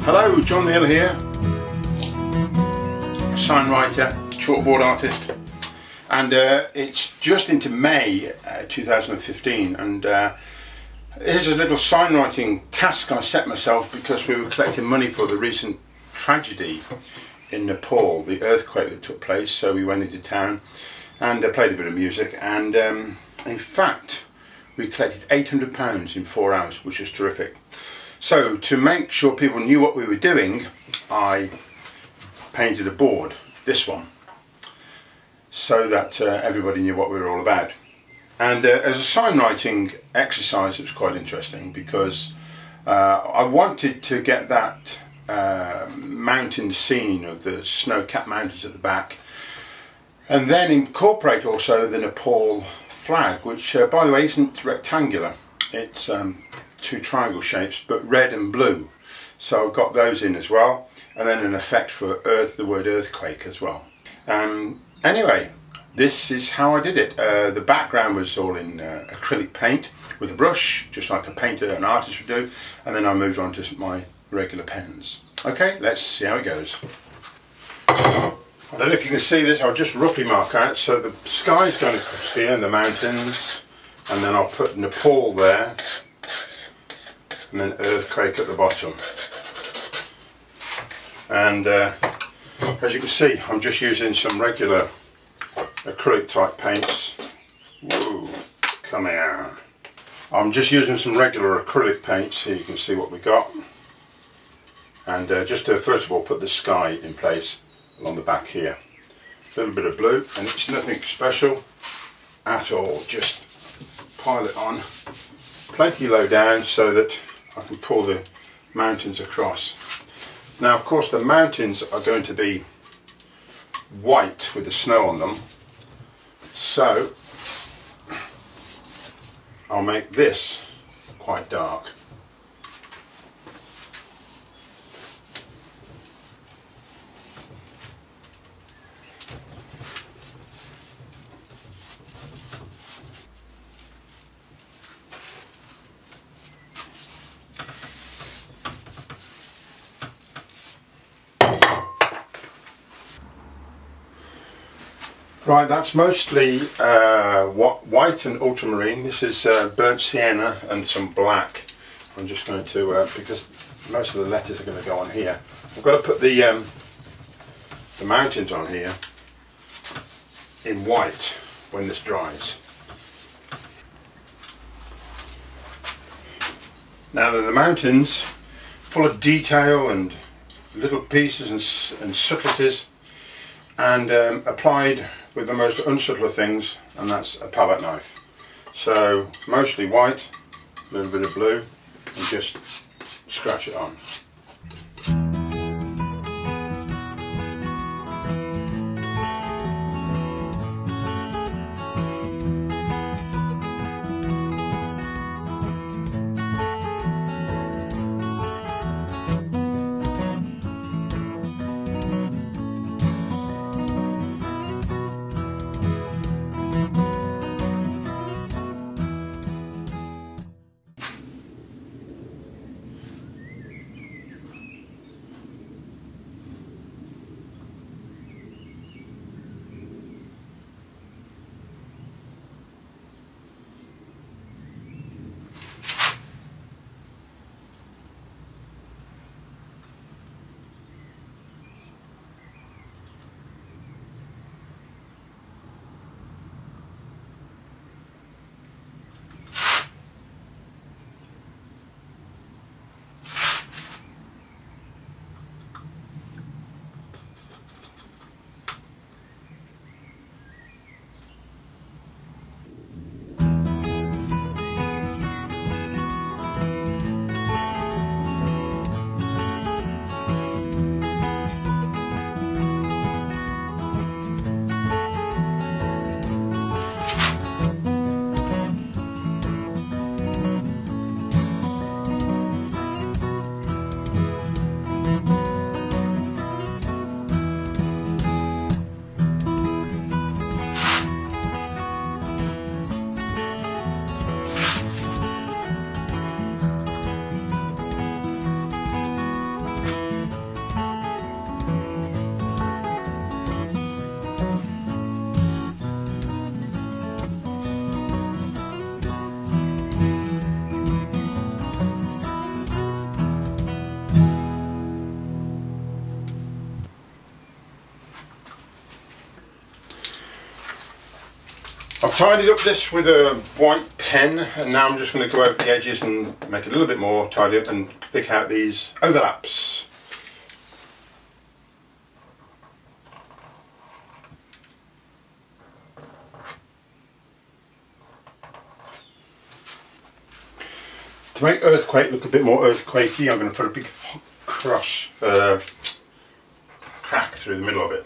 Hello, John Neal here, sign writer, chalkboard artist, and it's just into May 2015, and here's a little sign writing task I set myself because we were collecting money for the recent tragedy in Nepal, the earthquake that took place. So we went into town and played a bit of music, and in fact we collected £800 in 4 hours, which was terrific. So to make sure people knew what we were doing, I painted a board, this one, so that everybody knew what we were all about. And as a sign writing exercise, it was quite interesting because I wanted to get that mountain scene of the snow-capped mountains at the back, and then incorporate also the Nepal flag, which by the way isn't rectangular, it's two triangle shapes but red and blue, so I've got those in as well, and then an effect for earth, the word earthquake as well. Anyway, this is how I did it. The background was all in acrylic paint with a brush, just like a painter, an artist would do, and then I moved on to my regular pens. Okay, let's see how it goes. I don't know if you can see this, I'll just roughly mark out. So the sky's going across here and the mountains, and then I'll put Nepal there, and then earthquake at the bottom. And as you can see, I'm just using some regular acrylic type paints. Whoa, come here. I'm just using some regular acrylic paints, so you can see what we got. And just to first of all put the sky in place along the back here. A little bit of blue, and it's nothing special at all, just pile it on plenty low down so that I can pull the mountains across. Now of course the mountains are going to be white with the snow on them, so I'll make this quite dark. Right, that's mostly white and ultramarine. This is burnt sienna and some black. I'm just going to, because most of the letters are going to go on here, I've got to put the mountains on here in white when this dries. Now the mountains, full of detail and little pieces and subtleties, and applied with the most unsubtle of things, and that's a palette knife. So mostly white, a little bit of blue, and just scratch it on. tidied up this with a white pen, and now I'm just going to go over the edges and make it a little bit more tidy up and pick out these overlaps. To make earthquake look a bit more earthquakey, I'm going to put a big crack through the middle of it.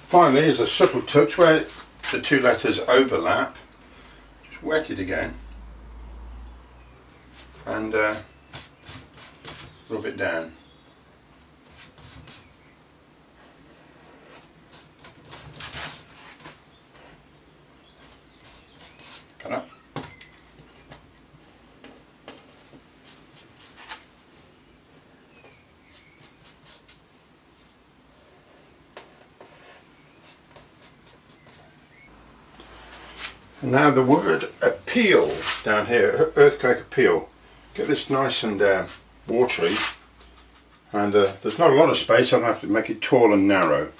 Finally, there's a subtle touch where the two letters overlap. Just wet it again and rub it down. Cut up. And now the word appeal down here, earthquake appeal. Get this nice and watery, and there's not a lot of space, so I'm going to have to make it tall and narrow.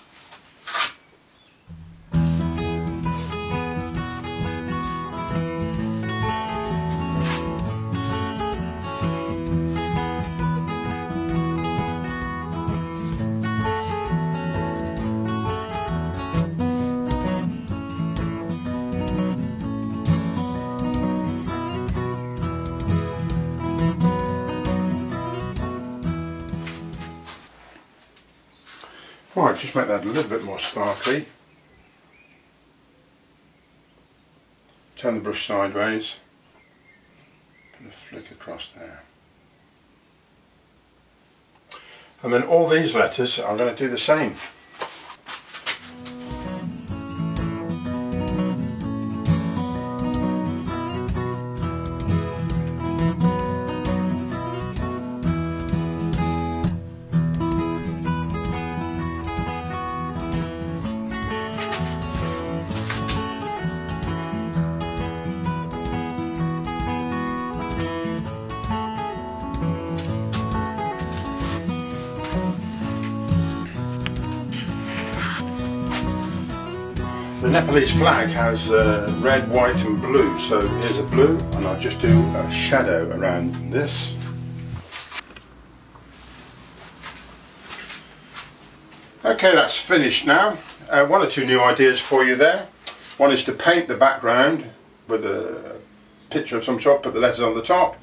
Right, just make that a little bit more sparkly. Turn the brush sideways. Put a flick across there. And then all these letters, I'm going to do the same. The Nepalese flag has red, white and blue, so here's a blue, and I'll just do a shadow around this. Okay, that's finished now. One or two new ideas for you there. One is to paint the background with a picture of some sort, put the letters on the top.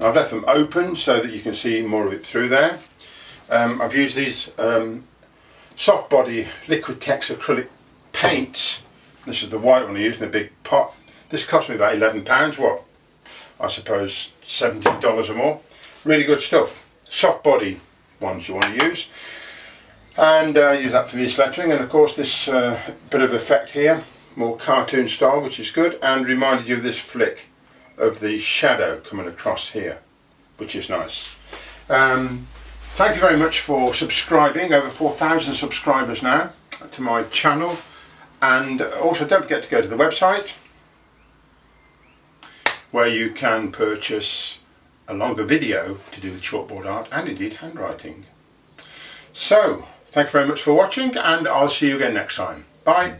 I've left them open so that you can see more of it through there. I've used these soft body Liquitex acrylic paints. This is the white one I used in a big pot. This cost me about £11, what? I suppose $70 or more. Really good stuff. Soft body ones you want to use. And use that for this lettering, and of course this bit of effect here, more cartoon style, which is good, and reminded you of this flick of the shadow coming across here, which is nice. Thank you very much for subscribing, over 4,000 subscribers now to my channel. And also don't forget to go to the website where you can purchase a longer video to do the chalkboard art and indeed handwriting. So, thank you very much for watching, and I'll see you again next time. Bye!